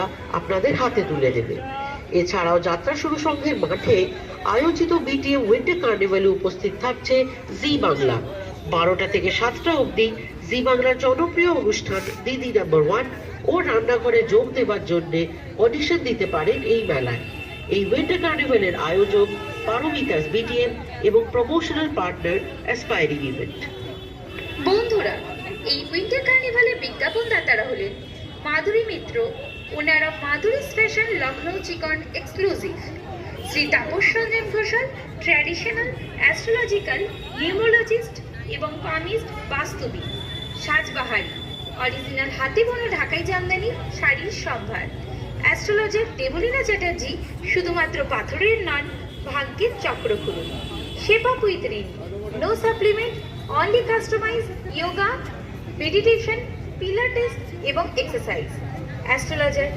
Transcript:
বার্তা আপনাদের হাতে তুলে দেবে। এছাড়াও যাত্রা শুরু সংঘের মাঠে আয়োজিত বিটিএম উইন্টার কার্নিভালে উপস্থিত থাকছে জি বাংলা। 12টা থেকে 7টা অবধি জি বাংলার জনপ্রিয় অনুষ্ঠান দিদি নাম্বার 1 ও রান্নাঘরে যোগ দেওয়ার জন্য অডিশন দিতে পারেন এই মেলায়। এই উইন্টার কার্নিভালের আয়োজক পারমিতাস বিটিএম এবং প্রমোশনাল পার্টনার অ্যাসপায়ারিং ইভেন্ট। বন্ধুরা, এই উইন্টার কার্নিভালে বিজ্ঞাপনদাতারা হলেন মাধুরী মিত্র, ওনার অফ মাধুরীস ফ্যাশন লখনৌ চিকন exclusive, Shri Tapas Ranjan Ghoshal traditional astrological numerologist এবং পামিস্ট বাস্তুবিদ, সাজবাহারি অরিজিনাল হাতে বোনা ঢাকাই জামদানি শাড়ির সম্ভার, অ্যাস্ট্রোলজার দেবলীনা চ্যাটার্জি শুধুমাত্র পাথরের নন, ভাগ্যের চক্র খুলুন, shape up with Rin, no supplement, only customise yoga, meditation, pilates এবং এক্সারসাইজ, অ্যাস্ট্রোলজার